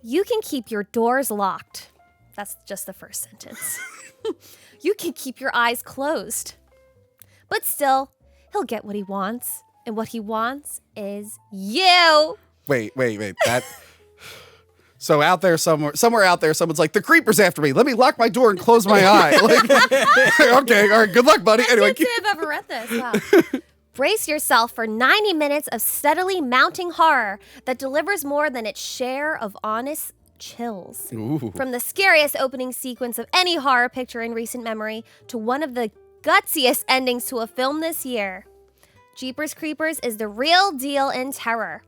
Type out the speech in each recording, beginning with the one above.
You can keep your doors locked. That's just the first sentence. You can keep your eyes closed. But still, he'll get what he wants. And what he wants is you. Wait. That. So out there somewhere out there, someone's like, the creeper's after me. Let me lock my door and close my eye. Like, okay, all right, good luck, buddy. Anyway, I can't say I've ever read this. Wow. Brace yourself for 90 minutes of steadily mounting horror that delivers more than its share of honest chills. Ooh. From the scariest opening sequence of any horror picture in recent memory to one of the gutsiest endings to a film this year, Jeepers Creepers is the real deal in terror.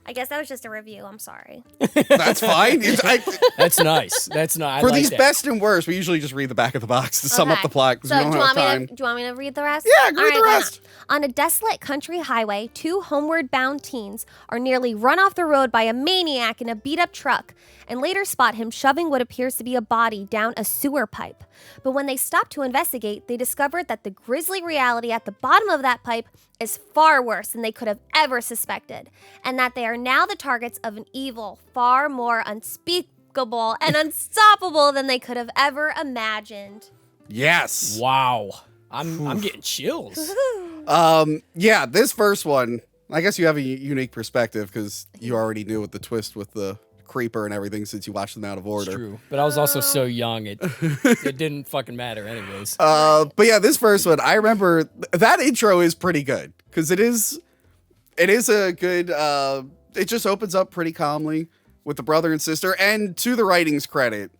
I guess that was just a review. I'm sorry. That's fine. That's nice. That's nice. For these best and worst, we usually just read the back of the box to sum up the plot because So we don't have time. Do you want me to read the rest? Yeah, read All the right, rest. On a desolate country highway, 2 homeward-bound teens are nearly run off the road by a maniac in a beat-up truck and later spot him shoving what appears to be a body down a sewer pipe. But when they stop to investigate, they discovered that the grisly reality at the bottom of that pipe is far worse than they could have ever suspected, and that they are now the targets of an evil far more unspeakable and unstoppable than they could have ever imagined. Yes. Wow. I'm getting chills. Yeah, this first one, I guess you have a unique perspective because you already knew what the twist with the creeper and everything since you watched them out of order. It's true. But I was also so young, it didn't fucking matter anyways. But yeah, this first one, I remember that intro is pretty good because it is a good, it just opens up pretty calmly with the brother and sister, and to the writing's credit,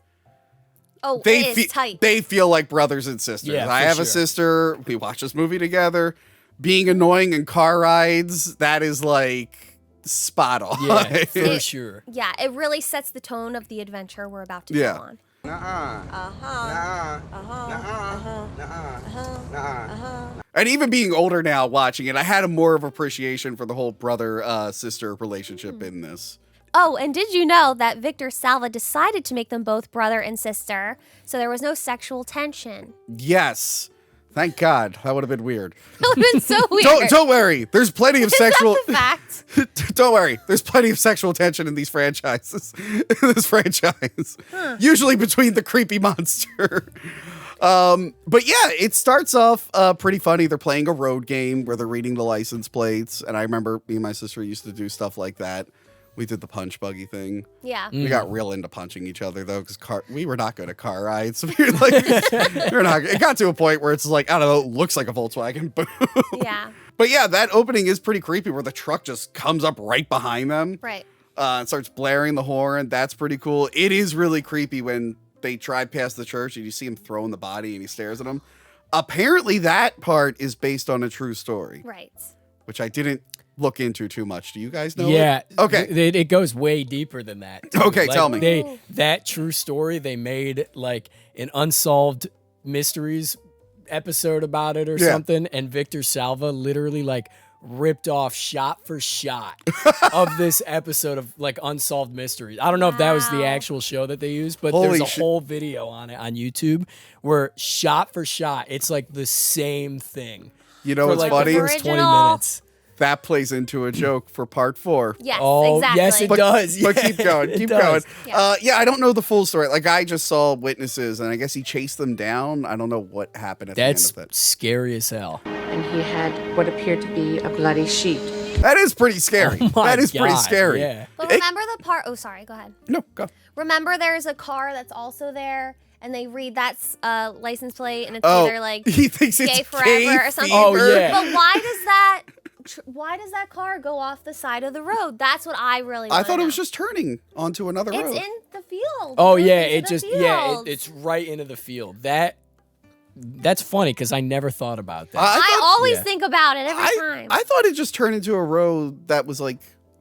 Oh, it is tight. They feel like brothers and sisters. Yeah, I have sure. a sister. We watch this movie together. Being annoying in car rides, that is like spot on. Yeah, for sure. Yeah, it really sets the tone of the adventure we're about to go on. And even being older now watching it, I had a more of appreciation for the whole brother-sister relationship in this. Oh, and did you know that Victor Salva decided to make them both brother and sister, so there was no sexual tension? Yes. Thank God. That would have been weird. That would have been so weird. Don't worry. There's plenty of sexual... That's a fact. Don't worry. There's plenty of sexual tension in these franchises. This franchise. Usually between the creepy monster. But yeah, it starts off pretty funny. They're playing a road game where they're reading the license plates. And I remember me and my sister used to do stuff like that. We did the punch buggy thing. Yeah. We got real into punching each other though, because we were not good at car rides. We're not. It got to a point where it's like, I don't know, it looks like a Volkswagen. Boom. Yeah. But yeah, that opening is pretty creepy, where the truck just comes up right behind them. Right. And starts blaring the horn. That's pretty cool. It is really creepy when they drive past the church and you see him throwing the body and he stares at them. Apparently, that part is based on a true story. Right. Which I didn't look into too much. Do you guys know? Yeah. Okay. It goes way deeper than that. Too. Okay, tell me. That true story, they made like an Unsolved Mysteries episode about it or something, and Victor Salva literally like ripped off shot for shot of this episode of like Unsolved Mysteries. I don't know if that was the actual show that they used, but there's a whole video on it on YouTube where shot for shot, it's like the same thing. You know for what's like funny? The first 20 minutes. That plays into a joke for part 4. Yes, Oh, exactly. yes, it does. But Yeah, keep going. it Keep does. going. Yeah, I don't know the full story. Like, I just saw witnesses, and I guess he chased them down. I don't know what happened at That's the end of it. scary as hell. And he had what appeared to be a bloody sheet. That is pretty scary. Oh my that is pretty God, scary. yeah. But remember the part... Oh, sorry. Go ahead. No, go. Remember there's a car that's also there, and they read that's license plate, and it's either like he thinks gay it's forever gay or something. Oh, yeah. But why does that car go off the side of the road? That's what I really I wanna thought know. it was just turning onto another road. It's in the field. Oh It yeah, goes it into just the field. it's right into the field. That's funny because I never thought about that. I always yeah. think about it every time. I thought it just turned into a road that was like...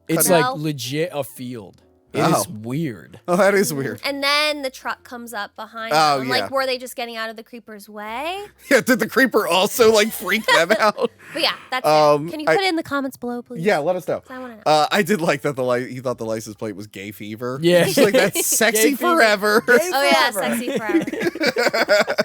It's No. like legit a field. It is weird. Oh, that is weird. And then the truck comes up behind Oh, them. yeah. Like, were they just getting out of the creeper's way? Yeah, did the creeper also like freak them out? But yeah, that's it. Can you I- put it in the comments below, please? Yeah, let us know. I want to know. I did like that he thought the license plate was gay fever. Yeah. He's like, that's sexy Gay fever. forever. Gay Oh yeah, forever. sexy forever.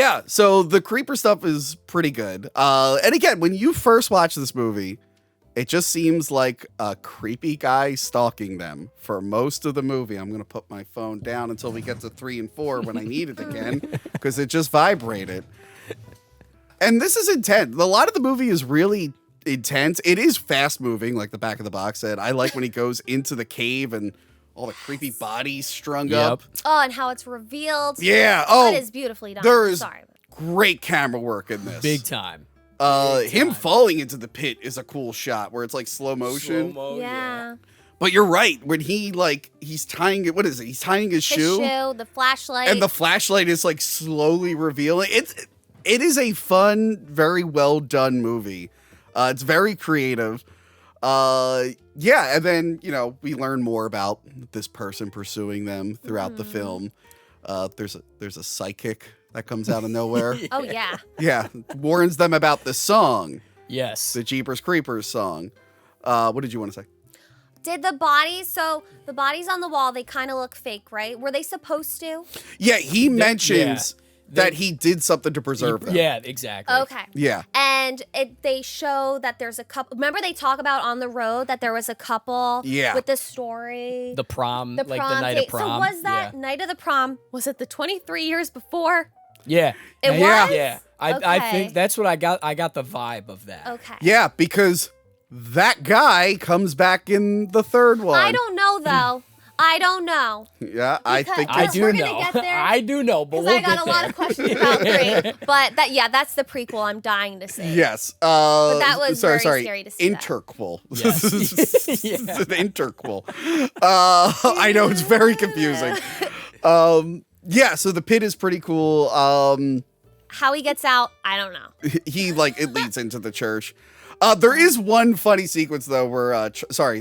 Yeah, so the creeper stuff is pretty good. And again, when you first watch this movie, it just seems like a creepy guy stalking them for most of the movie. I'm going to put my phone down until we get to 3 and 4 when I need it again, because it just vibrated. And this is intense. A lot of the movie is really intense. It is fast moving, like the back of the box said. I like when he goes into the cave and all the creepy bodies strung up. Oh, and how it's revealed. Yeah. Oh, That is beautifully done. there is Sorry. great camera work in this. Big time. Him falling into the pit is a cool shot where it's like slow motion. Slow-mo, Yeah. But you're right. When he's tying it, what is it? He's tying his shoe. The flashlight. And the flashlight is like slowly revealing. It is a fun, very well done movie. It's very creative. Yeah, and then, we learn more about this person pursuing them throughout the film. There's a psychic that comes out of nowhere. Oh, yeah. Yeah, warns them about the song, Yes. the Jeepers Creepers song. What did you want to say? Did the bodies, the bodies on the wall, they kind of look fake, right? Were they supposed to? Yeah, he mentions that he did something to preserve them. Yeah, exactly. Okay. Yeah. And they show that there's a couple. Remember they talk about on the road that there was a couple with the story. The prom, the like prom the night date. of prom. So was that night of the prom, was it the 23 years before? Yeah. It Yeah. was? Yeah. I Okay. think that's what I got. I got the vibe of that. Okay. Yeah, because that guy comes back in the third one. I don't know, though. I don't know. Yeah, I think I Because do we're gonna know. get there. I do know, but Because we'll I got get a lot there. of questions about 3. But that's the prequel I'm dying to see. yes. But that was very scary to see that. Interquel. Yes. It's an interquel. I know it's very confusing. Yeah, so the pit is pretty cool. How he gets out, I don't know. It leads into the church. There is one funny sequence though where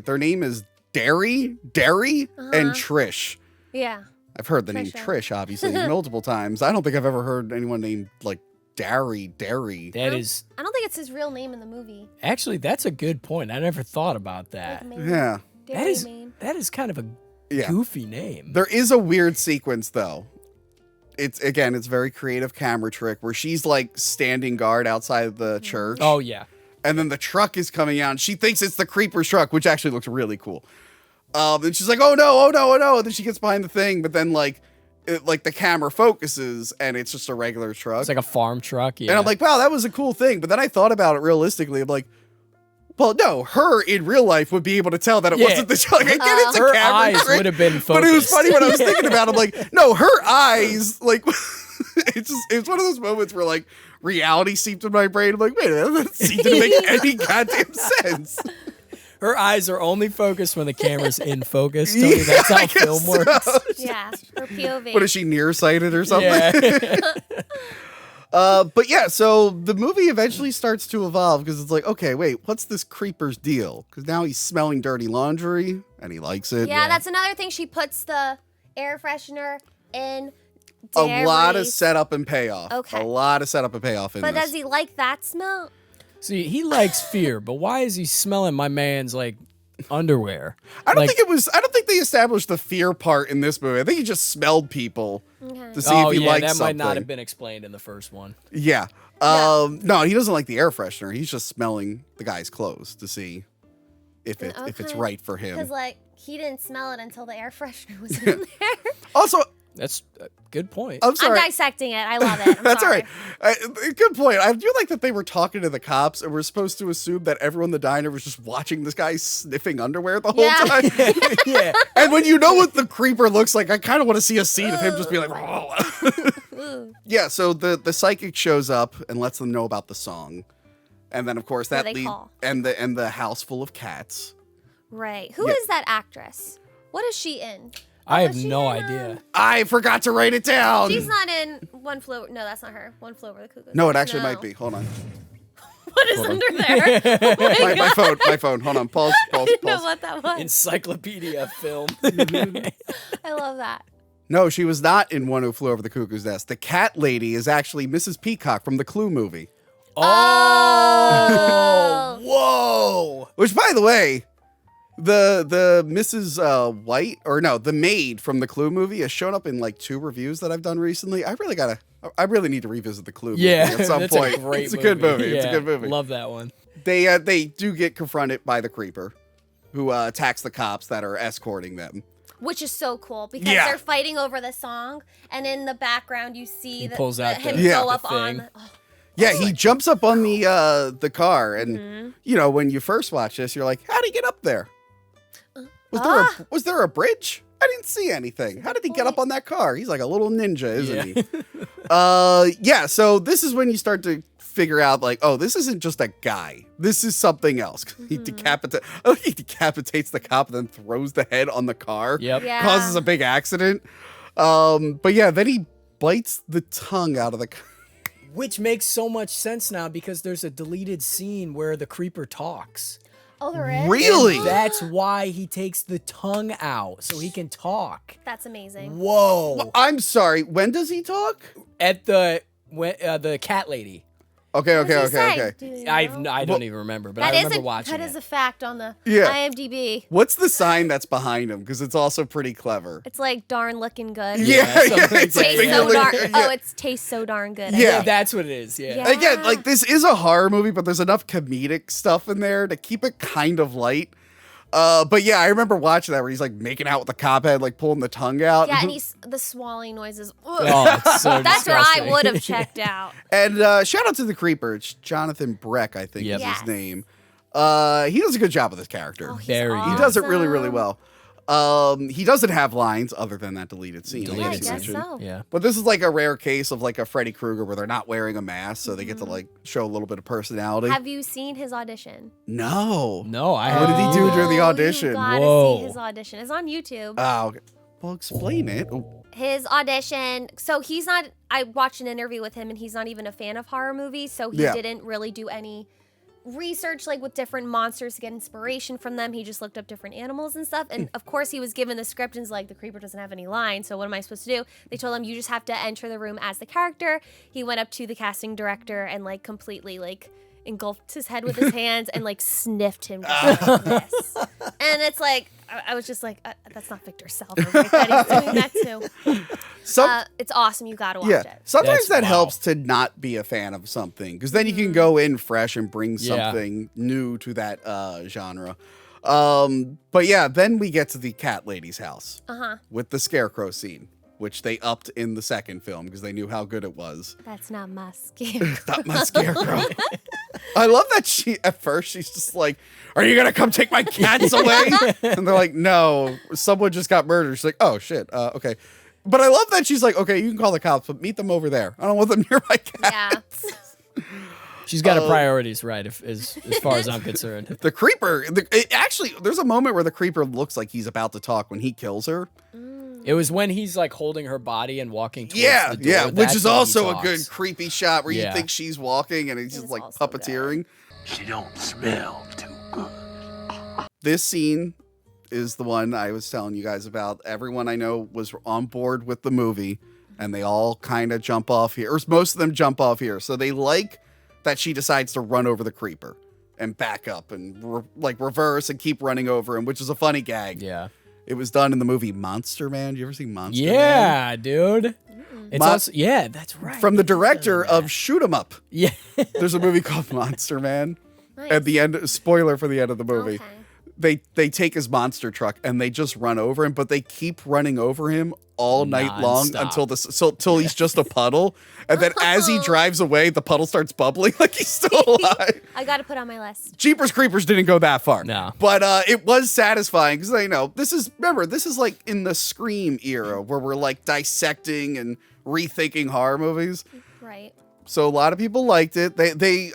their name is Derry, and Trish. Yeah. I've heard the name Trisha. Trish obviously multiple times. I don't think I've ever heard anyone named like Derry. That is I don't think it's his real name in the movie. actually that's a good point. I never thought about that. Like Maine. Yeah. Dairy Maine. That is kind of a Yeah. goofy name. There is a weird sequence though. It's very creative camera trick where she's like standing guard outside of the church. Oh yeah. And then the truck is coming out and she thinks it's the creeper's truck, which actually looks really cool. And she's like, oh no. And then she gets behind the thing, but then the camera focuses and it's just a regular truck. It's like a farm truck. Yeah. And I'm like, wow, that was a cool thing. But then I thought about it realistically. I'm like, well, no, her in real life would be able to tell that it Yeah. wasn't the truck. I get it's a her camera eyes trick, would have been focused. but it was funny when I was thinking about it. I'm like, no, her eyes, like, it's one of those moments where like reality seeped in my brain. I'm like, wait a minute, that seemed to make any goddamn sense. Her eyes are only focused when the camera's in focus. Tony, that's how I guess film works. so. Yeah, her POV. What is she, nearsighted or something? Yeah. But yeah, so the movie eventually starts to evolve because it's like, okay, wait, what's this creeper's deal? Because now he's smelling dirty laundry and he likes it. Yeah, that's another thing. She puts the air freshener in A lot of Derry's. setup and payoff. Okay. A lot of setup and payoff in But this. does he like that smell? See, he likes fear, but why is he smelling my man's like underwear? I don't Like- think they established the fear part in this movie. I think he just smelled people to see Oh if he yeah, liked that something. might not have been explained in the first one. Yeah. No, he doesn't like the air freshener. He's just smelling the guy's clothes to see if it's Okay. right for him. Because he didn't smell it until the air freshener was in there. Also, That's a good point. I'm I'm sorry. dissecting it. I love it. I'm That's all sorry. right. Good point. I do like that they were talking to the cops and we're supposed to assume that everyone in the diner was just watching this guy sniffing underwear the whole Yeah. time. Yeah. And when you know what the creeper looks like, I kind of want to see a scene of him just being like, yeah. So the psychic shows up and lets them know about the song, and then of course Who that they leads call. and the house full of cats. Right. Who is Yeah. that actress? What is she in? I have Was she no in, idea. I forgot to write it down. She's not in One Flew. No, that's not her. One Flew Over the Cuckoo's No, it Nest. actually No. might be. Hold on. What is under there? Oh my My God. my phone. Hold on. Pause. I didn't know Pause. what that was. Encyclopedia film. I love that. No, she was not in One Who Flew Over the Cuckoo's Nest. The cat lady is actually Mrs. Peacock from the Clue movie. Oh. Whoa. Which, by the way, the Mrs. White, or no, the maid from the Clue movie has shown up in like 2 reviews that I've done recently. I really gotta I really need to revisit the Clue movie Yeah, at some that's point. a great It's a good movie. Yeah, It's a good movie. Love that one. They do get confronted by the creeper, who attacks the cops that are escorting them. Which is so cool because Yeah. they're fighting over the song, and in the background you see pulls out him the- Yeah. go up the on. thing. Yeah, he jumps up on the car, and you know, when you first watch this, you're like, "How'd he get up there? Was there a bridge? I didn't see anything. How did he get up on that car? He's like a little ninja, isn't he?" Yeah. So this is when you start to figure out, like, oh, this isn't just a guy. This is something else. He decapitates the cop and then throws the head on the car. Yep. Yeah. Causes a big accident. But yeah, then he bites the tongue out of the car. Which makes so much sense now because there's a deleted scene where the creeper talks. Oh, there is. Really? That's why he takes the tongue out so he can talk. That's amazing. Whoa! I'm sorry. When does he talk? At the cat lady. Okay. What does he say? Do you know? I don't even remember, but That I is remember watching that it. is a fact on the Yeah. IMDb. What's the sign that's behind him? Because it's also pretty clever. It's like darn looking good. Yeah, something yeah, like it's a that. Tastes finger so lick- darn. yeah. Oh, it tastes so darn good. Yeah. That's what it is. Yeah. Yeah. Again, like this is a horror movie, but there's enough comedic stuff in there to keep it kind of light. But yeah, I remember watching that where he's like making out with the cop head, like pulling the tongue out. Yeah, and he's the swallowing noises. Ugh. Oh, it's so That's where I disgusting. would have checked out. And shout out to the creeper. It's Jonathan Breck, I think Yep. is Yes. his name. He does a good job with this character. Oh, he's Very good. He does it really, awesome. really well. He doesn't have lines other than that deleted scene. Yeah, I Deleted guess scene. so. Yeah. But this is like a rare case of like a Freddy Krueger where they're not wearing a mask, so they get to like show a little bit of personality. Have you seen his audition? No. No, I What did he do haven't. during the Oh, audition? You gotta Whoa. see his audition. It's on YouTube. Oh, okay. Well, explain it. Oh, His audition. So he's not. I watched an interview with him, and he's not even a fan of horror movies. So he Yeah. didn't really do any research like with different monsters to get inspiration from them. He just looked up different animals and stuff. And of course, he was given the script and was like, the creeper doesn't have any lines. So what am I supposed to do? They told him you just have to enter the room as the character. He went up to the casting director and like completely like engulfed his head with his hands and like sniffed him just like this. And it's like I was just like, that's not Victor Salva right that he's doing that too. Some, It's awesome. You gotta watch yeah. it. Sometimes That's- that wow. helps to not be a fan of something because then you can go in fresh and bring Yeah. something new to that genre. But yeah, then we get to the cat lady's house with the scarecrow scene, which they upped in the second film because they knew how good it was. That's not my skin. Not my scarecrow. I love that at first she's just like, "Are you gonna come take my cats away?" And they're like, "No, someone just got murdered." She's like, "Oh shit, okay." But I love that she's like, "Okay, you can call the cops, but meet them over there. I don't want them near my cats." Yeah. She's got her priorities right, as far as I'm concerned. The creeper, actually, there's a moment where the creeper looks like he's about to talk when he kills her. It was when he's like holding her body and walking towards Yeah, the door. yeah, which That's is when he also a talks. good creepy shot where you Yeah. think she's walking and he's just is like also good. puppeteering. She don't smell too good. This scene is the one I was telling you guys about. Everyone I know was on board with the movie, and they all kind of jump off here, or most of them jump off here. So they like that she decides to run over the creeper and back up and reverse and keep running over him, which is a funny gag. Yeah. It was done in the movie Monster Man. You ever see Monster Man? Yeah, dude. It's Mon- also that's right. From the director of Shoot 'Em Up. Yeah. There's a movie called Monster Man. Nice. At the end, spoiler for the end of the movie. Okay. They take his monster truck and they just run over him, but they keep running over him all night long Nonstop. until he's just a puddle. And then as he drives away, the puddle starts bubbling like he's still alive. I gotta put on my list. Jeepers Creepers didn't go that far. No. But it was satisfying because they know this is like in the Scream era where we're like dissecting and rethinking horror movies. Right. So a lot of people liked it.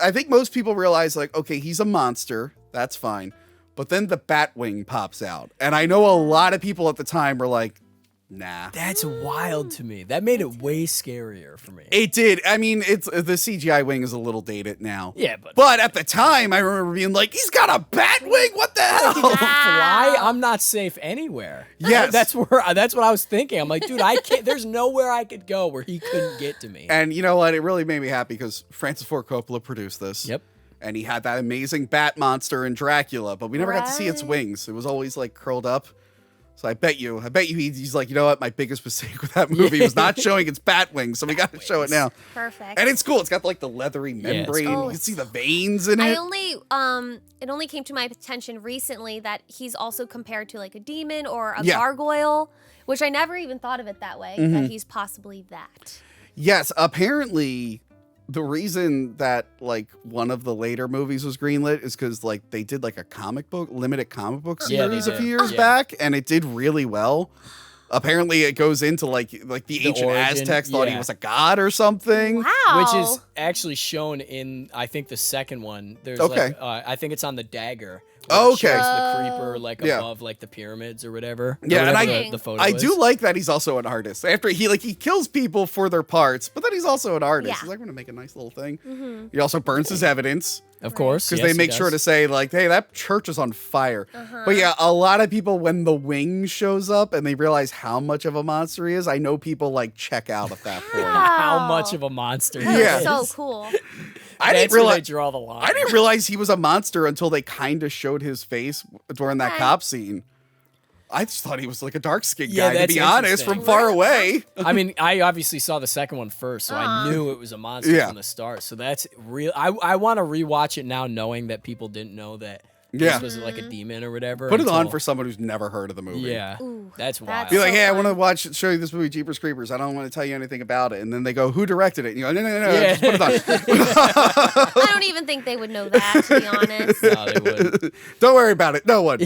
I think most people realize like, okay, he's a monster. That's fine. But then the bat wing pops out. And I know a lot of people at the time were like, nah. That's wild to me. That made it way scarier for me. It did. I mean, it's the CGI wing is a little dated now. Yeah, But at the time, I remember being like, he's got a bat wing? What the hell? Fly, I'm not safe anywhere. Yes. That's what I was thinking. I'm like, dude, I can't. There's nowhere I could go where he couldn't get to me. And you know what? It really made me happy because Francis Ford Coppola produced this. Yep. And he had that amazing bat monster in Dracula, but we never got to see its Right. wings. It was always like curled up. So I bet you he's like, you know what? My biggest mistake with that movie was not showing its bat wings, so we got to show it now. Perfect. And it's cool. It's got like the leathery membrane. cool. You can see the veins in it. It only came to my attention recently that he's also compared to like a demon or a Yeah. gargoyle, which I never even thought of it that way, that he's possibly that. Yes, apparently the reason that like one of the later movies was greenlit is because like they did like a limited comic book Yeah, they series a did. few years Yeah. back, and it did really well. Apparently, it goes into like the ancient origin, Aztecs thought he yeah. was a god or something. Wow. Which is actually shown in, I think, the second one. There's Okay. like, I think it's on the dagger. Oh, where it okay. shows the creeper like Yeah. above like the pyramids or whatever. Yeah, Or and whatever the photo I is. do like that he's also an artist. After he kills people for their parts, but then he's also an artist. Yeah. He's like, I'm gonna make a nice little thing. He also burns his evidence. Of course, Because yes, they he make sure to does. say, like, hey, that church is on fire. But yeah, a lot of people, when the wing shows up and they realize how much of a monster he is, I know people, like, check out at that point. how Wow. much of a monster. he Yeah. is. So cool. I That's didn't where they realize. draw the line. I didn't realize he was a monster until they kind of showed his face during that Okay. cop scene. I just thought he was like a dark-skinned Yeah, guy, to that's be honest, interesting. from far away. I mean, I obviously saw the second one first, so I knew it was a monster Yeah. from the start. So that's real. I want to rewatch it now, knowing that people didn't know that Yeah. this was like a demon or whatever. Put it on until- for someone who's never heard of the movie. Yeah, Ooh, that's wild. Be like, So hey, I fun. want to show you this movie, Jeepers Creepers. I don't want to tell you anything about it. And then they go, who directed it? And you go, no, Yeah. just put it on. I don't even think they would know that, to be honest. No, they wouldn't. Don't worry about it. No one.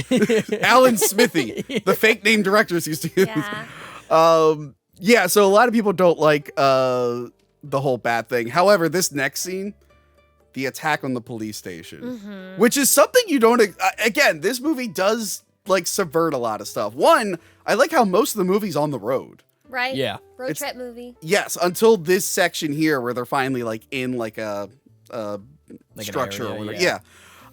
Alan Smithy, the fake name directors used to use. Yeah. Yeah, so a lot of people don't like the whole bat thing. However, this next scene, the attack on the police station, which is something you don't. Again, this movie does like subvert a lot of stuff. One, I like how most of the movie's on the road. Right? Yeah. Road It's- trip movie. Yes, until this section here where they're finally like in like a Like an structure area, or whatever. yeah.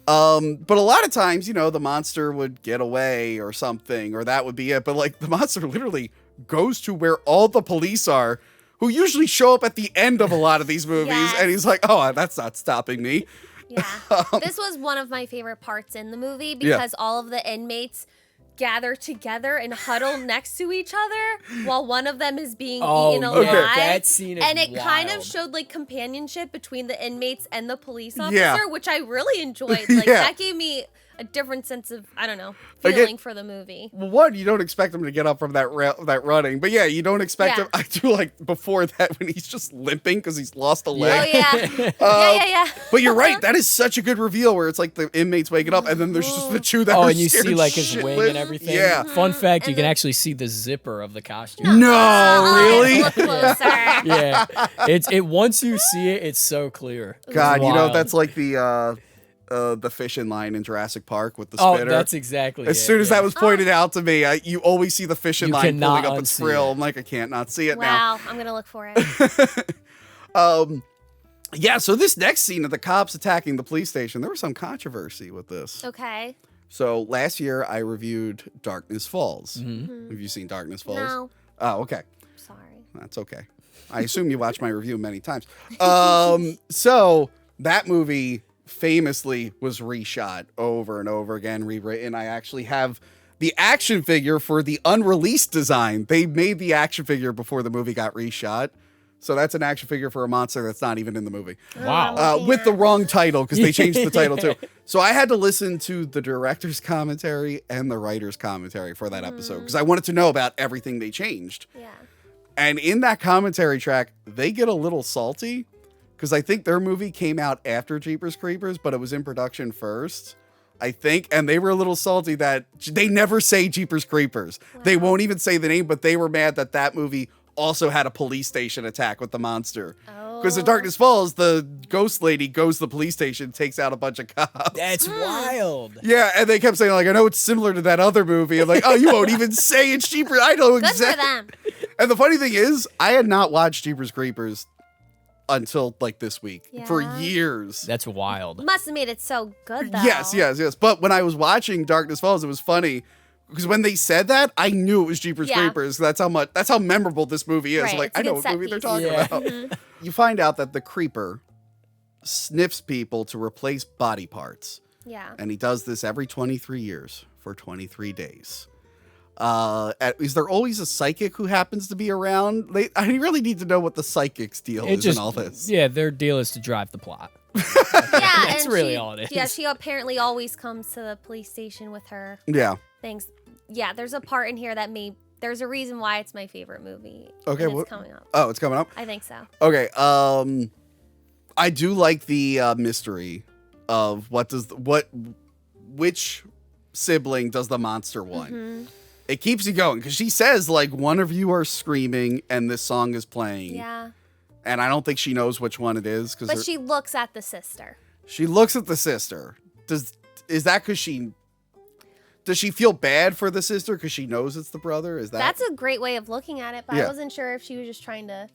Yeah. But a lot of times, you know, the monster would get away or something, or that would be it. But like the monster literally goes to where all the police are, who usually show up at the end of a lot of these movies, Yes. and he's like, "Oh, that's not stopping me." Yeah. This was one of my favorite parts in the movie because all of the inmates gather together and huddle next to each other while one of them is being eaten yeah, alive. that scene is and it kind of wild. showed like companionship between the inmates and the police officer, Yeah. which I really enjoyed. Like Yeah. that gave me a different sense of, I don't know, Like feeling for the movie. Well, one, you don't expect him to get up from that running, but yeah, you don't expect Yeah. him. I do like before that when he's just limping because he's lost a Oh leg. yeah. yeah. But you're right. That is such a good reveal where it's like the inmates waking up and then there's just the two that Oh, are and you see scared like his wing shitless. and everything. Yeah. Fun fact: you And can then- actually see the zipper of the costume. No, Oh, really? Look closer. Yeah, it once you see it, it's so clear. It's God, you know wild. that's like the fishing line in Jurassic Park with the Oh, spitter. that's exactly. As it, soon as yeah. that was pointed out to me, you always see the fishing You line cannot pulling up its unsee frill. it. I'm like, I can't not see it now. Wow, I'm gonna look for it. Yeah, so this next scene of the cops attacking the police station, there was some controversy with this. Okay. So last year I reviewed Darkness Falls. Have you seen Darkness Falls? No, Oh, okay. sorry. That's okay. I assume you watched my review many times. So that movie famously was reshot over and over again, rewritten. I actually have the action figure for the unreleased design. They made the action figure before the movie got reshot. So that's an action figure for a monster that's not even in the movie. Wow. With the wrong title, because they changed the title too. So I had to listen to the director's commentary and the writer's commentary for that episode because I wanted to know about everything they changed. Yeah. And in that commentary track, they get a little salty because I think their movie came out after Jeepers Creepers, but it was in production first, I think. And they were a little salty that they never say Jeepers Creepers. They won't even say the name, but they were mad that that movie also had a police station attack with the monster. Because in Darkness Falls, the ghost lady goes to the police station, takes out a bunch of cops. That's wild. Yeah, and they kept saying, like, I know it's similar to that other movie. I'm like, oh, you won't even say it's Jeepers. I know Good for exactly. them. And the funny thing is, I had not watched Jeepers Creepers until like this week for Yeah. years. That's wild. Must have made it so good though. Yes. But when I was watching Darkness Falls, it was funny because when they said that, I knew it was Jeepers Yeah. Creepers. That's how memorable this movie is. Right, Like, it's a I know good what set movie they're piece. talking Yeah. about. You find out that the creeper sniffs people to replace body parts. Yeah. And he does this every 23 years for 23 days. Is there always a psychic who happens to be around? I really need to know what the psychic's deal is in all this. Yeah, their deal is to drive the plot. Yeah, That's and really all it is. Yeah, she apparently always comes to the police station with her things. Yeah, there's a part in here that there's a reason why it's my favorite movie. Okay, and it's coming up. Oh, it's coming up? I think so. Okay, I do like the mystery of which sibling does the monster want. Mm-hmm. It keeps you going because she says like one of you are screaming and this song is playing. Yeah. And I don't think she knows which one it is But she looks at the sister. She looks at the sister. Is that because does she feel bad for the sister because she knows it's the brother? That's a great way of looking at it, but Yeah. I wasn't sure if she was just trying to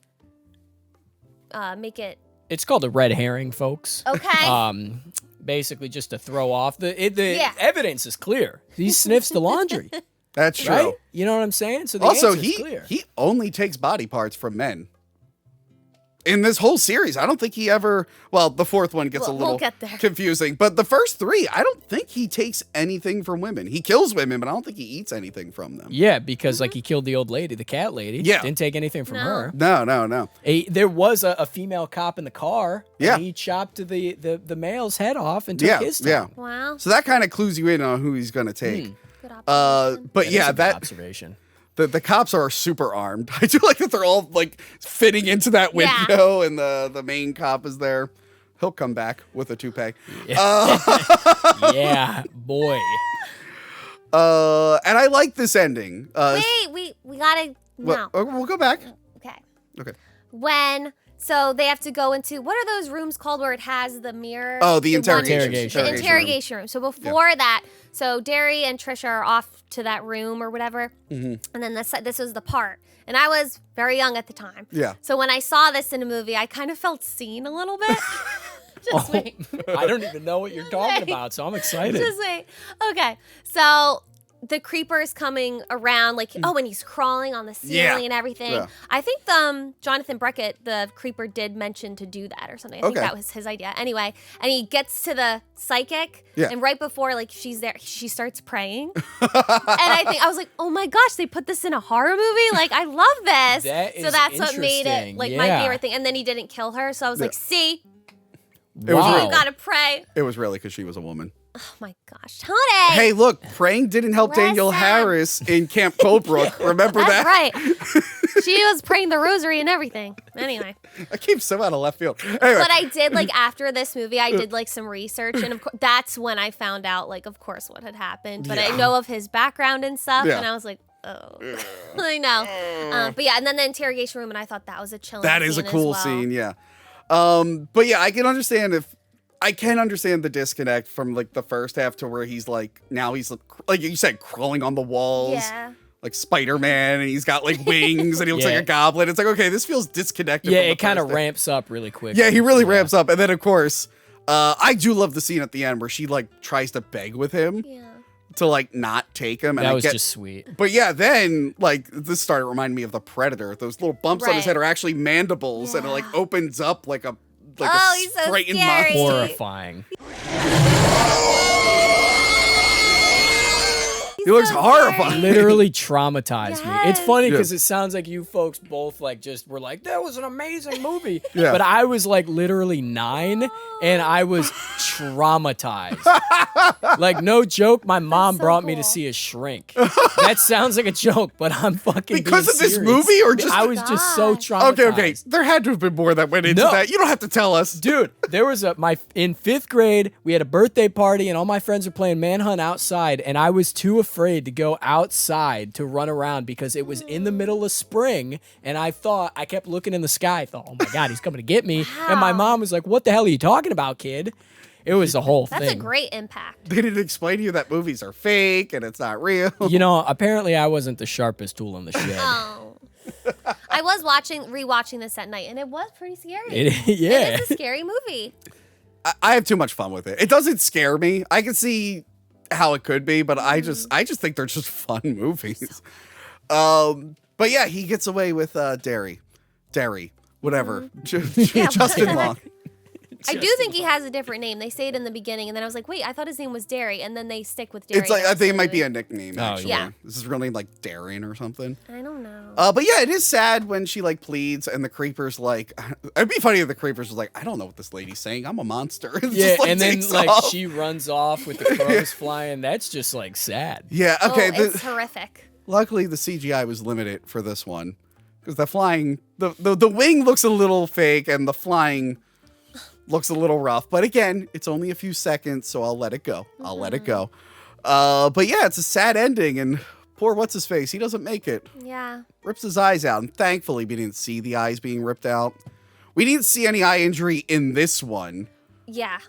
make it. It's called a red herring, folks. Okay. Basically just to throw off the Yeah. evidence is clear. He sniffs the laundry. That's true. Right? You know what I'm saying? So the Also, answer is clear. he only takes body parts from men. In this whole series, I don't think he ever. Well, the fourth one gets a We'll little get there. confusing, but the first three, I don't think he takes anything from women. He kills women, but I don't think he eats anything from them. Yeah, because like he killed the old lady, the cat lady. Yeah. Didn't take anything from No. her. No. There was a female cop in the car. Yeah. And he chopped the male's head off and took Yeah, his yeah. time. Wow. So that kind of clues you in on who he's going to take. Good observation. But That is yeah, a good that observation. the cops are super armed. I do like that they're all like fitting into that Yeah. window, and the main cop is there. He'll come back with a toupee. Yeah, boy. And I like this ending. Wait, we gotta. No. We'll go back. Okay. Okay. So they have to go into, what are those rooms called where it has the mirror? Oh, the interrogation. Interrogation. The interrogation room. So before that, so Derry and Trisha are off to that room or whatever. Mm-hmm. And then this was the part. And I was very young at the time. Yeah. So when I saw this in a movie, I kind of felt seen a little bit. Just wait. I don't even know what you're talking Wait. about, so I'm excited. Just wait. Okay. So the creeper is coming around, like, and he's crawling on the ceiling Yeah. and everything. Yeah. I think Jonathan Breckett, the creeper, did mention to do that or something. I think Okay. that was his idea. Anyway, and he gets to the psychic, Yeah. and right before, like, she's there, she starts praying. And I was like, oh my gosh, they put this in a horror movie? Like, I love this. That So is that's what made it, interesting. like, my Yeah. favorite thing. And then he didn't kill her, so I was like, see, It was Wow. real. you gotta pray. It was really because she was a woman. Oh my gosh, Tony. Hey, look, praying didn't help Daniel Listen. Harris in Camp Colebrook. Remember That's that? right. She was praying the rosary and everything. Anyway, I keep so out of left field. Anyway, but I did, like, after this movie, I did like some research, and of course, that's when I found out, like, of course, what had happened. But I know of his background and stuff, Yeah. and I was like, oh, I know. But yeah, and then the interrogation room, and I thought that was a chilling. that is a scene as cool well. scene, yeah. But yeah, I can understand the disconnect from like the first half to where he's like, now he's like you said, crawling on the walls. Yeah. Like Spider-Man, and he's got like wings, and he looks Yeah. like a goblin. It's like, okay, this feels disconnected. Yeah, from the it kind of first half. ramps up really quick. Yeah, he really ramps up, and then of course, I do love the scene at the end where she like tries to beg with him Yeah. to like not take him. And That I was get, just sweet. But yeah, then like this started reminding me of the Predator. Those little bumps on his Right. head are actually mandibles, and it like opens up like a Oh, he's so frightened scary. monster. Horrifying. He looks so horrifying. Literally traumatized me. It's Yes. funny Yeah. because it sounds like you folks both like just were like, that was an amazing movie. Yeah. But I was like literally 9 and I was traumatized. Like, no joke, my mom so brought me to cool. see a shrink. That sounds like a joke, but I'm fucking Because being of this serious. movie, or just I was just so traumatized. okay. There had to have been more that went into No. that. You don't have to tell us. Dude, there was in 5th grade, we had a birthday party and all my friends were playing Manhunt outside, and I was too afraid to go outside to run around because it was in the middle of spring, and I kept looking in the sky. I thought, oh my God, he's coming to get me. And my mom was like, what the hell are you talking about, kid? It was the whole That's thing. a great impact. They didn't explain to you that movies are fake and it's not real. You know, apparently I wasn't the sharpest tool in the shed. Oh. I was rewatching this at night, and it was pretty scary. Yeah. It is a scary movie. I have too much fun with it. It doesn't scare me. I can see how it could be, but I just think they're just fun movies. But yeah, he gets away with Derry, whatever. Yeah, Justin whatever. Long. I do think he has a different name. They say it in the beginning, and then I was like, wait, I thought his name was Derry, and then they stick with Derry. It's like I think it might be a nickname. Oh, Actually, yeah. Is his real name like Darren or something? I don't know. But yeah, it is sad when she like pleads, and the creeper's like, it'd be funny if the creepers was like, I don't know what this lady's saying. I'm a monster. And Yeah, just, like, and then takes like off. she runs off with the crows flying. That's just like sad. Yeah. Okay. It's horrific. Luckily, the CGI was limited for this one because the flying, the wing looks a little fake, and the flying looks a little rough. But again, it's only a few seconds, so I'll let it go. I'll let it go. But yeah, it's a sad ending, and poor what's his face, he doesn't make it. Yeah. Rips his eyes out, and thankfully we didn't see the eyes being ripped out. We didn't see any eye injury in this one. Yeah.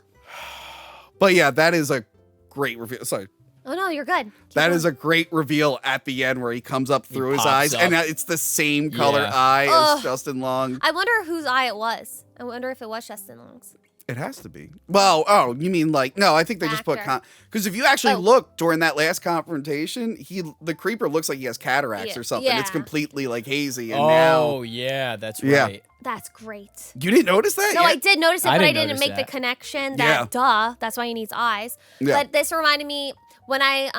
But yeah, that is a great reveal. Sorry. Oh no, you're good. That is a great reveal at the end where he comes up through his pops eyes, up. and it's the same color Yeah. eye Ugh. as Justin Long. I wonder whose eye it was. I wonder if it was Justin Long's. It has to be. Well, oh, you mean like, no, I think they just put, Actor. because if you actually Oh. look during that last confrontation, the creeper looks like he has cataracts Yeah. or something. It's Yeah. completely like hazy, and Oh now, yeah, that's Yeah. right. That's great. you didn't notice that? No, yet? I did notice it, I but I didn't didn't notice make the that. connection Yeah. that, duh, that's why he needs eyes. Yeah. But this reminded me, when I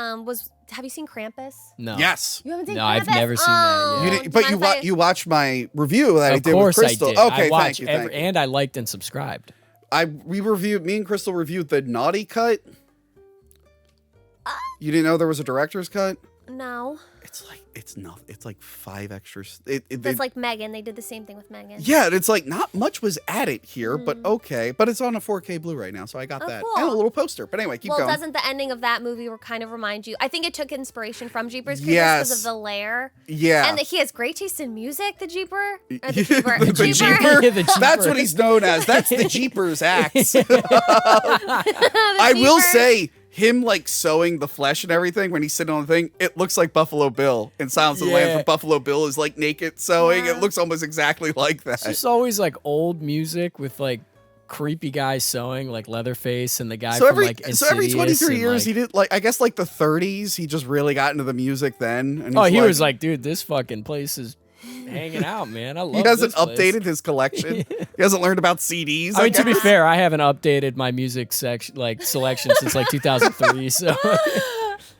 have you seen Krampus? No. Yes. You haven't seen No, Krampus? I've never seen that, yeah. You Oh, did, but do you mind if I- you watched my review that I Of did with course Crystal. I did. Okay, I watched thank you. Thank you. and I liked and subscribed. Me and Crystal reviewed the naughty cut. You didn't know there was a director's cut? No. It's like 5 extras. That's like Megan. They did the same thing with Megan. Yeah, it's like not much was added here, but okay. But it's on a 4K Blu-ray now, so I got Oh, that. cool. And a little poster. But anyway, keep Well, going. doesn't the ending of that movie kind of remind you? I think it took inspiration from Jeepers Creepers Yes. because of the lair. Yeah. And he has great taste in music, the Jeeper. Or the The Jeeper. Jeeper. Yeah, the Jeeper. That's what he's known as. That's the Jeepers axe. The I will Jeeper. say, him like sewing the flesh and everything when he's sitting on the thing, it looks like Buffalo Bill in Silence of the Lambs Yeah. when Buffalo Bill is like naked sewing. Yeah. It looks almost exactly like that. It's just always like old music with like creepy guy sewing, like Leatherface and the guy So from every like so every Insidious 23 and, years like, he did like I guess like the 30s he just really got into the music then. And Oh, he's he was like, dude, this fucking place is hanging out, man. I love he hasn't this place. updated his collection. He hasn't learned about CDs. I mean, to be guess. fair, I haven't updated my music section, like selection, since like 2003. So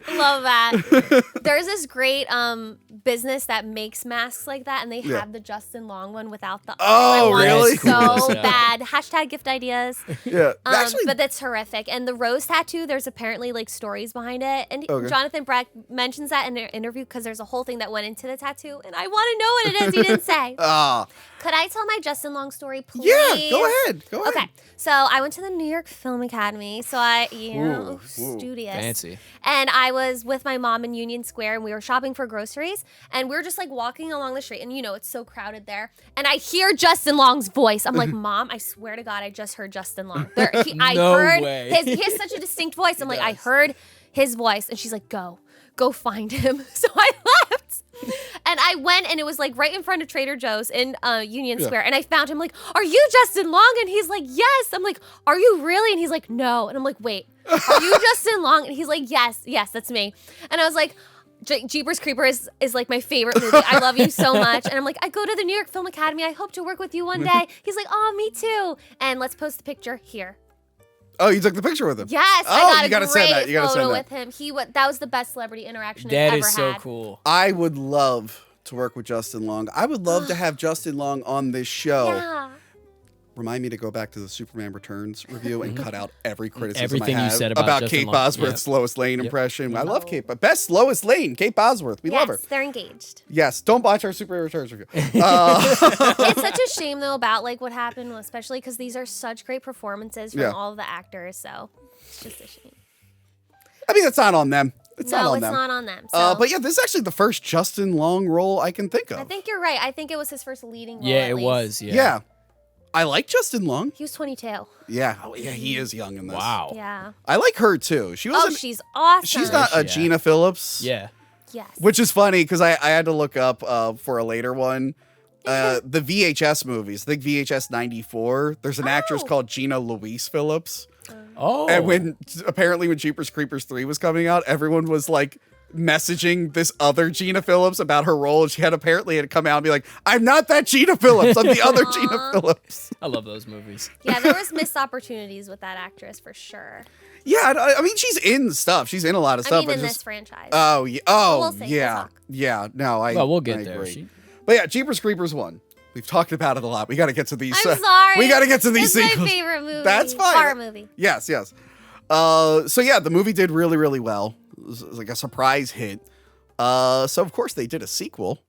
Love that. There's this great business that makes masks like that, and they Yeah. have the Justin Long one without the. Oh, I want it really? So Yeah. bad. Hashtag gift ideas. Yeah, actually, But that's horrific. And the rose tattoo, there's apparently like stories behind it. And Okay. Jonathan Brack mentions that in an interview because there's a whole thing that went into the tattoo, and I want to know what it is. He didn't say. Could I tell my Justin Long story, please? yeah, go ahead. Go ahead. Okay, so I went to the New York Film Academy. So I, Ooh, studious. fancy. And I was with my mom in Union Square, and we were shopping for groceries. And we were just like walking along the street, and it's so crowded there. And I hear Justin Long's voice. I'm like, Mom, I swear to God, I just heard Justin Long. I No heard way. he has such a distinct voice. I'm like, I heard his voice, and she's like, go find him. So I left. And I went, and it was like right in front of Trader Joe's in Union Square. And I found him like, are you Justin Long? And he's like, yes. I'm like, are you really? And he's like, no. And I'm like, wait, are you Justin Long? And he's like, yes, that's me. And I was like, Jeepers Creepers is like my favorite movie. I love you so much. And I'm like, I go to the New York Film Academy. I hope to work with you one day. He's like, oh, me too. And let's post the picture here. Oh, you took the picture with him. Yes, Oh, I got you a gotta great send that. You gotta photo send that. with him. That was the best celebrity interaction That I've is ever so had. cool. I would love to work with Justin Long. I would love to have Justin Long on this show. Yeah. Remind me to go back to the Superman Returns review and cut out every criticism Everything I you have said about Justin Kate Long. Bosworth's Lois Lane impression. I love Kate, but best Lois Lane, Kate Bosworth. We love her. Yes, they're engaged. Yes, don't watch our Superman Returns review. It's such a shame though about like what happened, especially because these are such great performances from Yeah. all of the actors. So it's just a shame. I mean, that's not on them. It's not No, on it's them. not on them. So But yeah, this is actually the first Justin Long role I can think of. I think you're right. I think it was his first leading role. Yeah, at it least. was. Yeah. Yeah. I like Justin Long. He was 22. Yeah. Oh, yeah, he is young in this. Wow. Yeah. I like her too. She Oh, wasn't. she's awesome. She's not a Yeah. Gina Phillips. Yeah. Yes. Which is funny because I had to look up for a later one. The VHS movies. I think VHS 94. There's an actress Oh. called Gina Louise Phillips. Oh. And when Jeepers Creepers 3 was coming out, everyone was like messaging this other Gina Phillips about her role, and she had apparently had come out and be like, I'm not that Gina Phillips, I'm the other Gina Phillips. I love those movies. Yeah, there was missed opportunities with that actress for sure. Yeah, I mean, she's in stuff. She's in a lot of stuff. I mean, but in just, this franchise. Oh, yeah. Oh, We'll see. We'll yeah. talk. Yeah, no, Well, we'll get I there. agree. But yeah, Jeepers Creepers 1. We've talked about it a lot. We got to get to these. I'm sorry. We got to get to these It's sequels. my favorite movie. That's fine. Horror movie. Yes, yes. So yeah, the movie did really, really well. It was like a surprise hit. So of course they did a sequel.